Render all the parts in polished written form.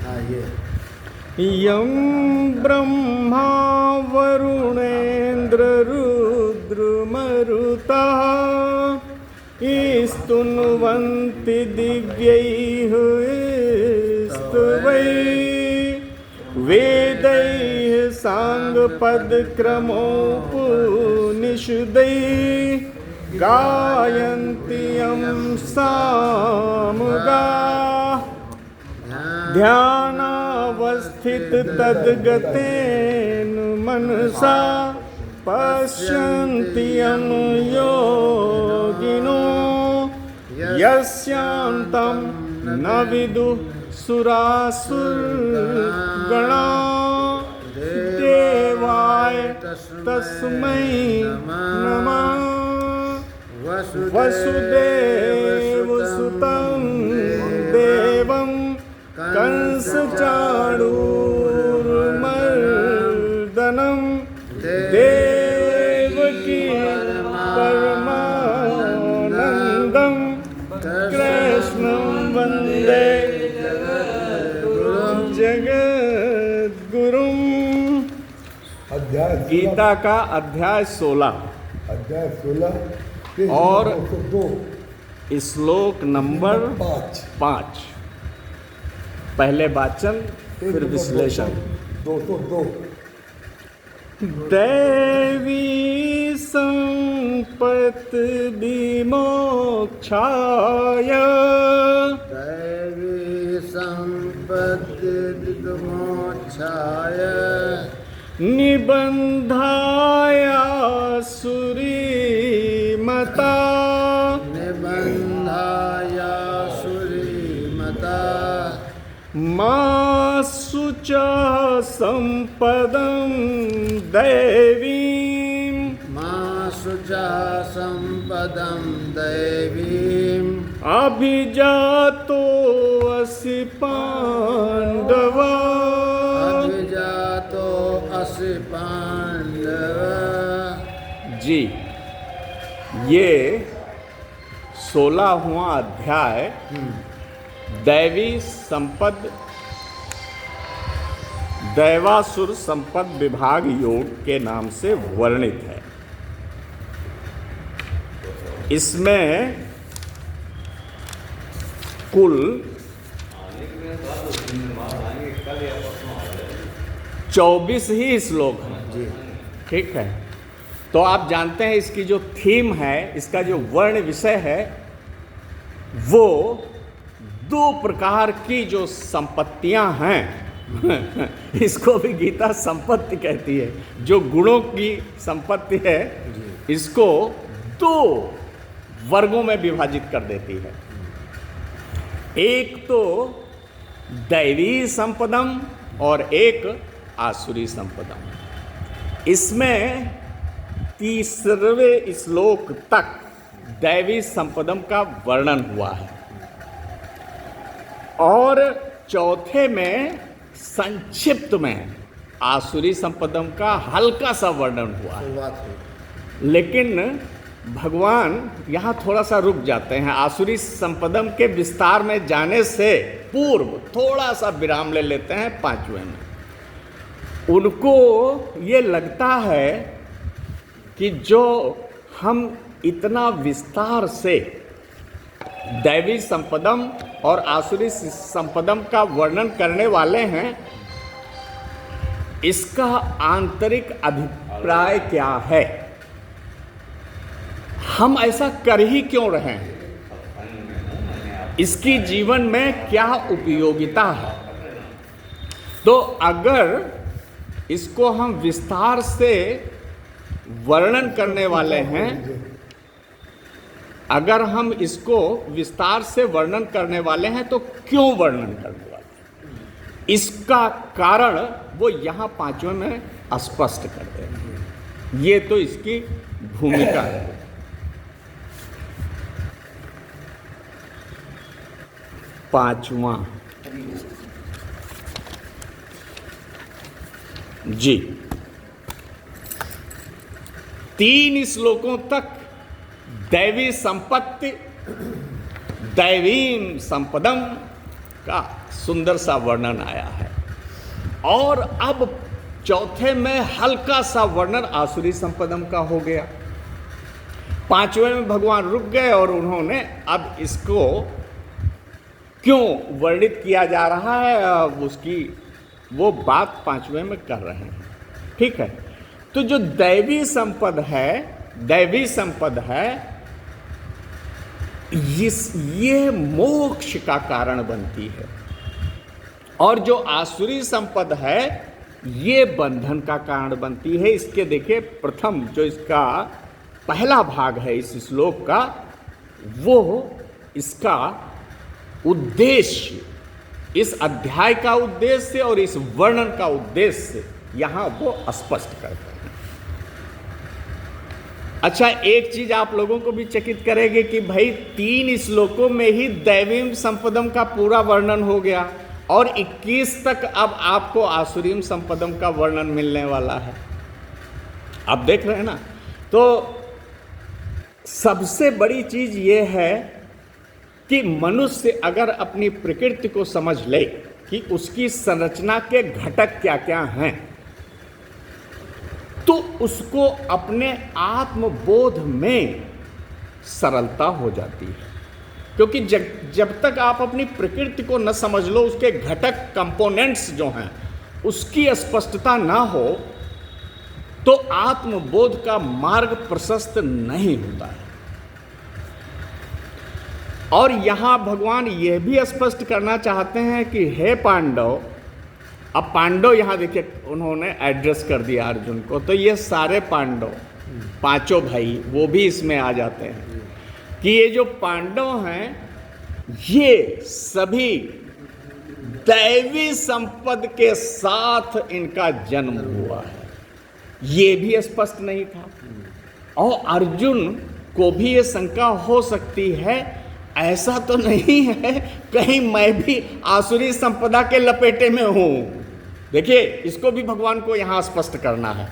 हाँ ये यं ब्रह्मा वरुणेन्द्र रुद्रमरुतः स्तुन्वन्ति दिव्यैः स्तवैः वेदैः साङ्गपदक्रमोपनिषदैः गायन्ति यं सामगाः ध्यानावस्थित तद्गतेन मनसा पश्यन्ति यं योगिनो यस्यान्तं न विदुः सुरासुरगणा देवाय तस्मै नमः वसुदेवसुतं देवं कंसचाणूरमर्दनं देवकी परमानन्दं कृष्णं वन्दे जगद्गुरुम्। गीता का अध्याय 16 और श्लोक नंबर 5। पहले वाचन फिर विश्लेषण। 202 दैवी संपत्ति विमोक्षाय दैवी संपत्ति विमोक्षाय निबन्धाय सुरीमता निबन्धाय सुरीमता मासु च सम्पदं दैवीम् मासु च सम्पदं दैवीम् अभिजातोऽसि पाण्डव अभिजातोऽसि पाण्डव। जी, ये 16वां अध्याय दैवी संपद दैवासुर संपद विभाग योग के नाम से वर्णित है। इसमें कुल 24 ही श्लोक हैं। ठीक है, तो आप जानते हैं इसकी जो थीम है, इसका जो वर्ण विषय है, वो 2 प्रकार की जो संपत्तियां हैं इसको भी गीता संपत्ति कहती है। जो गुणों की संपत्ति है इसको 2 वर्गों में विभाजित कर देती है। एक तो दैवी संपदम और एक आसुरी संपदम। इसमें 3वें श्लोक तक दैवी संपदम का वर्णन हुआ है और 4थे में संक्षिप्त में आसुरी संपदम का हल्का सा वर्णन हुआ है। लेकिन भगवान यहाँ थोड़ा सा रुक जाते हैं। आसुरी संपदम के विस्तार में जाने से पूर्व थोड़ा सा विराम ले लेते हैं 5वें में। उनको ये लगता है कि जो हम इतना विस्तार से दैवी संपदम और आसुरी संपदम का वर्णन करने वाले हैं, इसका आंतरिक अभिप्राय क्या है, हम ऐसा कर ही क्यों रहे हैं, इसकी जीवन में क्या उपयोगिता है। तो अगर इसको हम विस्तार से वर्णन करने वाले हैं, अगर हम इसको विस्तार से वर्णन करने वाले हैं तो क्यों वर्णन करने वाले हैं, इसका कारण वो यहाँ 5वें में स्पष्ट कर रहे हैं। ये तो इसकी भूमिका है। पांचवा जी, 3 श्लोकों तक दैवी संपत्ति दैवीम संपदम का सुंदर सा वर्णन आया है। और अब चौथे में हल्का सा वर्णन आसुरी संपदम का हो गया। पांचवें में भगवान रुक गए और उन्होंने अब इसको क्यों वर्णित किया जा रहा है, अब उसकी वो बात पांचवें में कर रहे हैं। ठीक है, तो जो दैवी संपद है ये मोक्ष का कारण बनती है, और जो आसुरी संपद है ये बंधन का कारण बनती है। इसके देखिए प्रथम जो इसका पहला भाग है इस श्लोक का, वो इसका उद्देश्य, इस अध्याय का उद्देश्य और इस वर्णन का उद्देश्य यहां वो स्पष्ट करते हैं। अच्छा, एक चीज आप लोगों को भी चकित करेगी कि भाई 3 श्लोकों में ही दैवीम संपदम का पूरा वर्णन हो गया और 21 तक अब आपको आसुरीम संपदम का वर्णन मिलने वाला है। आप देख रहे हैं ना। तो सबसे बड़ी चीज ये है कि मनुष्य अगर अपनी प्रकृति को समझ ले कि उसकी संरचना के घटक क्या क्या हैं, तो उसको अपने आत्मबोध में सरलता हो जाती है। क्योंकि जब तक आप अपनी प्रकृति को न समझ लो, उसके घटक कंपोनेंट्स जो हैं उसकी स्पष्टता ना हो, तो आत्मबोध का मार्ग प्रशस्त नहीं होता है। और यहां भगवान यह भी स्पष्ट करना चाहते हैं कि हे पांडव, अब पांडव यहां देखिए उन्होंने एड्रेस कर दिया अर्जुन को, तो ये सारे पांडव, पांचों भाई, वो भी इसमें आ जाते हैं कि ये जो पांडव हैं ये सभी दैवी संपद के साथ इनका जन्म हुआ है। ये भी स्पष्ट नहीं था। और अर्जुन को भी ये शंका हो सकती है, ऐसा तो नहीं है कहीं मैं भी आसुरी संपदा के लपेटे में हूं। देखिए, इसको भी भगवान को यहां स्पष्ट करना है।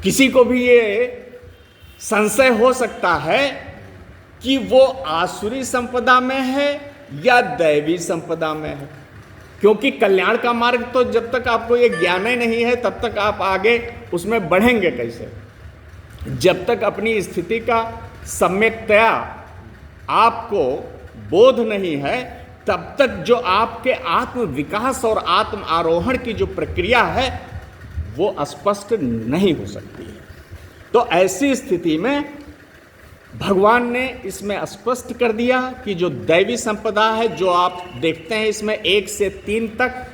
किसी को भी ये संशय हो सकता है कि वो आसुरी संपदा में है या दैवी संपदा में है, क्योंकि कल्याण का मार्ग तो जब तक आपको ये ज्ञान ही नहीं है तब तक आप आगे उसमें बढ़ेंगे कैसे। जब तक अपनी स्थिति का सम्यकतया आपको बोध नहीं है, तब तक जो आपके आत्म विकास और आत्म आरोहण की जो प्रक्रिया है वो स्पष्ट नहीं हो सकती है। तो ऐसी स्थिति में भगवान ने इसमें स्पष्ट कर दिया कि जो दैवी संपदा है, जो आप देखते हैं इसमें 1 से 3 तक,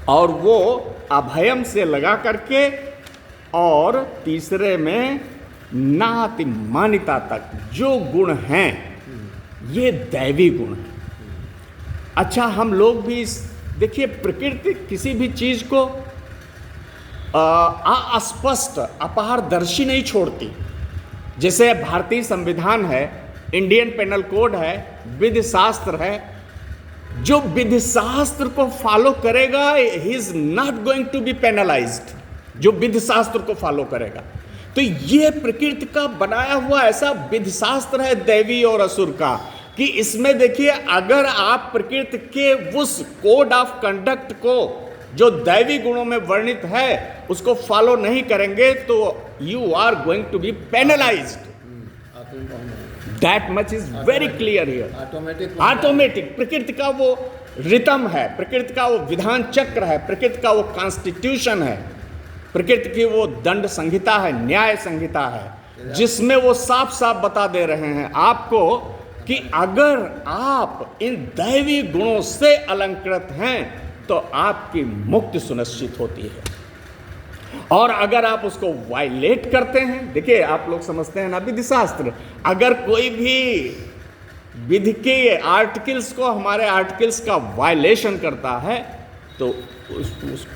और वो अभयम से लगा करके, और तीसरे में नाति मान्यता तक जो गुण हैं ये दैवी गुण हैं। अच्छा, हम लोग भी देखिए प्रकृति किसी भी चीज को अस्पष्ट अपारदर्शी नहीं छोड़ती। जैसे भारतीय संविधान है, इंडियन पेनल कोड है, विधि शास्त्र है। जो विधि शास्त्र को फॉलो करेगा he is not going to be penalised. जो विधि शास्त्र को फॉलो करेगा, तो ये प्रकृति का बनाया हुआ ऐसा विधि शास्त्र है दैवी और असुर का, कि इसमें देखिए अगर आप प्रकृति के उस कोड ऑफ कंडक्ट को जो दैवी गुणों में वर्णित है उसको फॉलो नहीं करेंगे तो you are going to be penalised. That much is very clear here. Automatic प्रकृति का वो रितम है, प्रकृति का वो विधान चक्र है, प्रकृति का वो कॉन्स्टिट्यूशन है, प्रकृति की वो दंड संहिता है, न्याय संहिता है, जिसमें वो साफ साफ बता दे रहे हैं आपको कि अगर आप इन दैवी गुणों से अलंकृत हैं तो आपकी मुक्ति सुनिश्चित होती है। और अगर आप उसको वायलेट करते हैं, देखिए आप लोग समझते हैं ना विधि शास्त्र, अगर कोई भी विधि के आर्टिकल्स को, हमारे आर्टिकल्स का वायलेशन करता है तो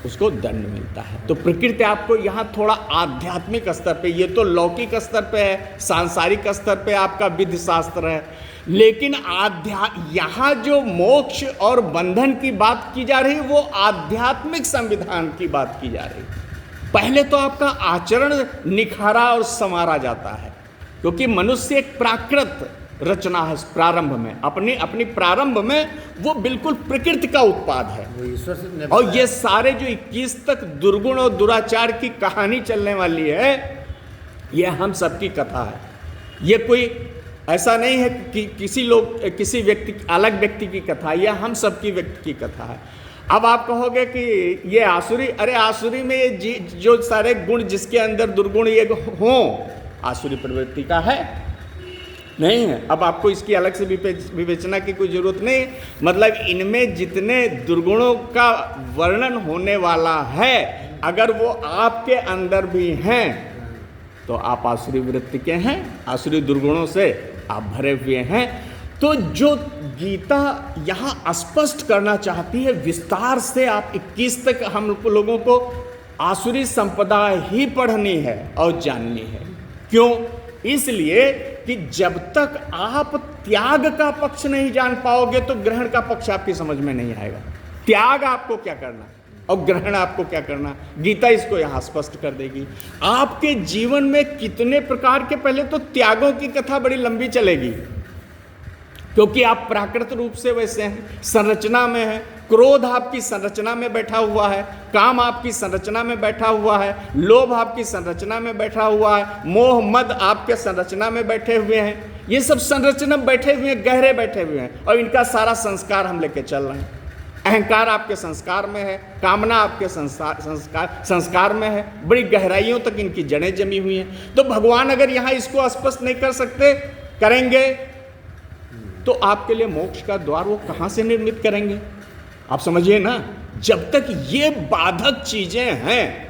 उसको दंड मिलता है। तो प्रकृति आपको यहाँ थोड़ा आध्यात्मिक स्तर पे, ये तो लौकिक स्तर पे है, सांसारिक स्तर पे आपका विधि शास्त्र है, लेकिन यहाँ जो मोक्ष और बंधन की बात की जा रही है वो आध्यात्मिक संविधान की बात की जा रही है। पहले तो आपका आचरण निखारा और संवारा जाता है, क्योंकि मनुष्य एक प्राकृत रचना है प्रारंभ में, अपनी प्रारंभ में वो बिल्कुल प्रकृति का उत्पाद है। वो ईश्वर से ने और बताया। ये सारे जो 21 तक दुर्गुण और दुराचार की कहानी चलने वाली है, ये हम सबकी कथा है। ये कोई ऐसा नहीं है कि किसी व्यक्ति अलग व्यक्ति की कथा, यह हम सबकी व्यक्ति की कथा है। अब आप कहोगे कि ये आसुरी, अरे आसुरी में ये जो सारे गुण जिसके अंदर दुर्गुण ये हों, आसुरी प्रवृत्ति का है? नहीं है। अब आपको इसकी अलग से विवेचना की कोई जरूरत नहीं। मतलब इनमें जितने दुर्गुणों का वर्णन होने वाला है, अगर वो आपके अंदर भी हैं तो आप आसुरी वृत्ति के हैं, आसुरी दुर्गुणों से आप भरे हुए हैं। तो जो गीता यहाँ स्पष्ट करना चाहती है विस्तार से, आप 21 तक हम लोगों को आसुरी संपदा ही पढ़नी है और जाननी है। क्यों? इसलिए कि जब तक आप त्याग का पक्ष नहीं जान पाओगे तो ग्रहण का पक्ष आपकी समझ में नहीं आएगा। त्याग आपको क्या करना और ग्रहण आपको क्या करना, गीता इसको यहाँ स्पष्ट कर देगी। आपके जीवन में कितने प्रकार के, पहले तो त्यागों की कथा बड़ी लंबी चलेगी, क्योंकि आप प्राकृत रूप से वैसे हैं, संरचना में हैं। क्रोध आपकी संरचना में बैठा हुआ है, काम आपकी संरचना में बैठा हुआ है, लोभ आपकी संरचना में बैठा हुआ है, मोह मद आपके संरचना में बैठे हुए हैं। ये सब संरचना में बैठे हुए हैं, गहरे बैठे हुए हैं, और इनका सारा संस्कार हम लेके चल रहे हैं। अहंकार आपके संस्कार में है, कामना आपके संस्कार में है, बड़ी गहराइयों तक इनकी जड़ें जमी हुई हैं। तो भगवान अगर यहाँ इसको स्पष्ट नहीं कर सकते, करेंगे, तो आपके लिए मोक्ष का द्वार वो कहाँ से निर्मित करेंगे? आप समझिए ना, जब तक ये बाधक चीजें हैं,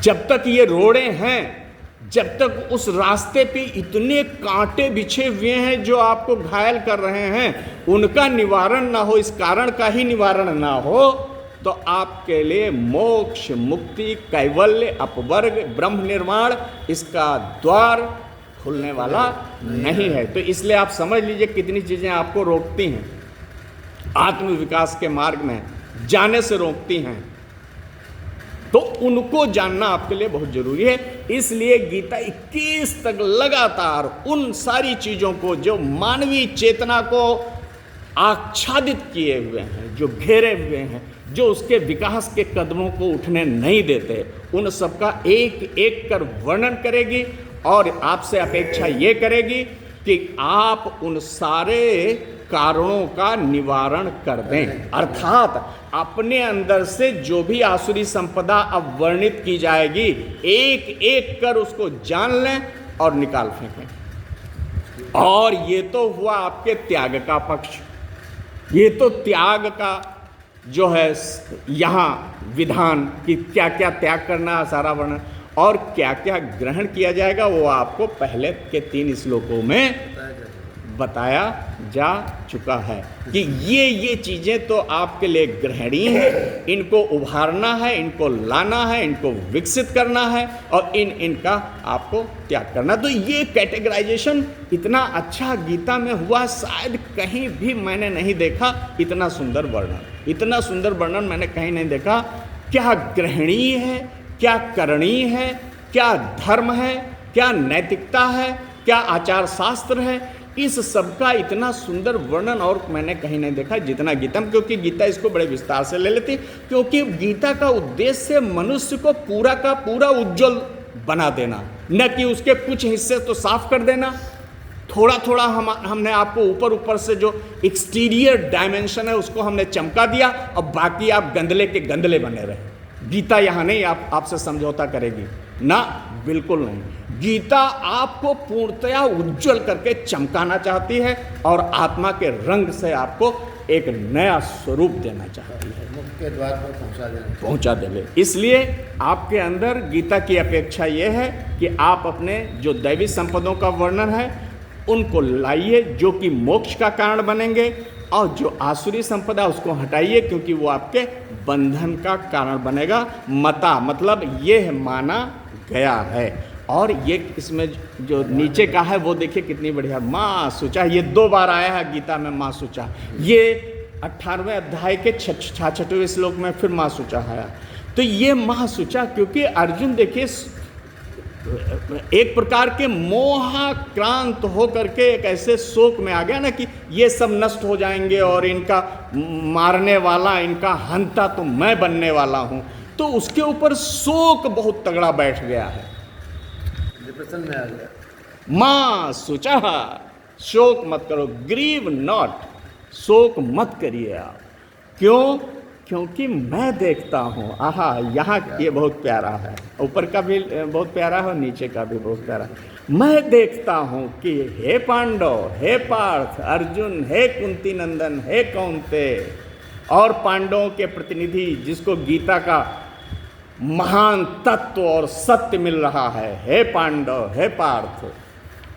जब तक ये रोड़े हैं, जब तक उस रास्ते पे इतने कांटे बिछे हुए हैं जो आपको घायल कर रहे हैं, उनका निवारण ना हो, इस कारण का ही निवारण ना हो, तो आपके लिए मोक्ष, मुक्ति, कैवल्य, अपवर्ग, ब्रह्म निर्माण, इसका द्वार खुलने वाला नहीं है। तो इसलिए आप समझ लीजिए कितनी चीजें आपको रोकती हैं, आत्म विकास के मार्ग में जाने से रोकती हैं। तो उनको जानना आपके लिए बहुत जरूरी है। इसलिए गीता 21 तक लगातार उन सारी चीजों को जो मानवीय चेतना को आच्छादित किए हुए हैं, जो घेरे हुए हैं, जो उसके विकास के कदमों को उठने नहीं देते, उन सबका एक एक कर वर्णन करेगी। और आपसे अपेक्षा ये करेगी कि आप उन सारे कारणों का निवारण कर दें, अर्थात अपने अंदर से जो भी आसुरी संपदा अब वर्णित की जाएगी, एक एक कर उसको जान लें और निकाल फेंकें। और ये तो हुआ आपके त्याग का पक्ष। ये तो त्याग का जो है यहाँ विधान कि क्या क्या त्याग करना है, सारा वर्णन, और क्या क्या ग्रहण किया जाएगा वो आपको पहले के 3 श्लोकों में बताया जा चुका है कि ये चीज़ें तो आपके लिए ग्रहणीय है, इनको उभारना है, इनको लाना है, इनको विकसित करना है, और इनका आपको त्याग करना। तो ये कैटेगराइजेशन इतना अच्छा गीता में हुआ, शायद कहीं भी मैंने नहीं देखा इतना सुंदर वर्णन। इतना सुंदर वर्णन मैंने कहीं नहीं देखा। क्या ग्रहणीय है, क्या करणीय है, क्या धर्म है, क्या नैतिकता है, क्या आचार शास्त्र है, इस सब का इतना सुंदर वर्णन और मैंने कहीं नहीं देखा जितना गीता में। क्योंकि गीता इसको बड़े विस्तार से ले लेती, क्योंकि गीता का उद्देश्य मनुष्य को पूरा का पूरा उज्जवल बना देना, न कि उसके कुछ हिस्से तो साफ कर देना। थोड़ा थोड़ा हमने आपको ऊपर ऊपर से जो एक्सटीरियर डायमेंशन है उसको हमने चमका दिया, और बाकी आप गंदले के गंदले बने रहे। गीता यहाँ नहीं आपसे समझौता करेगी ना, बिल्कुल नहीं। गीता आपको पूर्णतया उज्जवल करके चमकाना चाहती है और आत्मा के रंग से आपको एक नया स्वरूप देना चाहती है, मुक्ति के द्वार पर पहुंचा देले। इसलिए आपके अंदर गीता की अपेक्षा यह है कि आप अपने जो दैवी संपदों का वर्णन है उनको लाइए, जो कि मोक्ष का कारण बनेंगे, और जो आसुरी संपदा उसको हटाइए, क्योंकि वो आपके बंधन का कारण बनेगा। मता मतलब ये माना गया है। और ये इसमें जो नीचे का है वो देखिए कितनी बढ़िया, माँ सुचा, ये 2 बार आया है गीता में माँ सुचा। ये 18वें अध्याय के 66वें श्लोक में फिर माँ सुचा आया। तो ये माँ सुचा, क्योंकि अर्जुन देखिए एक प्रकार के मोहाक्रांत हो करके एक ऐसे शोक में आ गया ना कि ये सब नष्ट हो जाएंगे और इनका मारने वाला, इनका हंता तो मैं बनने वाला हूं, तो उसके ऊपर शोक बहुत तगड़ा बैठ गया है। डिप्रेशन में आ गया। मां सोचा, शोक मत करो, ग्रीव नॉट, शोक मत करिए आप। क्यों? क्योंकि मैं देखता हूँ, आहा, यहाँ ये बहुत प्यारा है, ऊपर का भी बहुत प्यारा है और नीचे का भी बहुत प्यारा है। मैं देखता हूँ कि हे पांडव, हे पार्थ, अर्जुन, हे कुंती नंदन, हे कौन्ते और पांडवों के प्रतिनिधि जिसको गीता का महान तत्व और सत्य मिल रहा है, हे पांडव, हे पार्थ,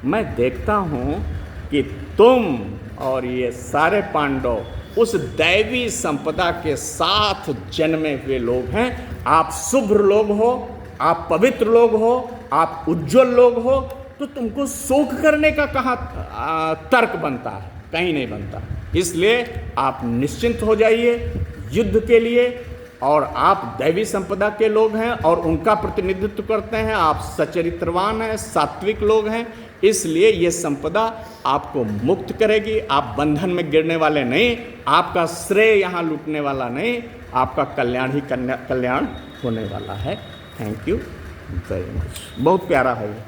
मैं देखता हूँ कि तुम और ये सारे पांडव उस दैवी संपदा के साथ जन्मे हुए लोग हैं। आप शुभ्र लोग हो, आप पवित्र लोग हो, आप उज्जवल लोग हो, तो तुमको शोक करने का कहाँ तर्क बनता है? कहीं नहीं बनता। इसलिए आप निश्चिंत हो जाइए युद्ध के लिए, और आप दैवी संपदा के लोग हैं और उनका प्रतिनिधित्व करते हैं, आप सचरित्रवान हैं, सात्विक लोग हैं, इसलिए ये संपदा आपको मुक्त करेगी। आप बंधन में गिरने वाले नहीं, आपका श्रेय यहाँ लूटने वाला नहीं, आपका कल्याण ही कल्याण होने वाला है। Thank you very much. बहुत प्यारा है ये।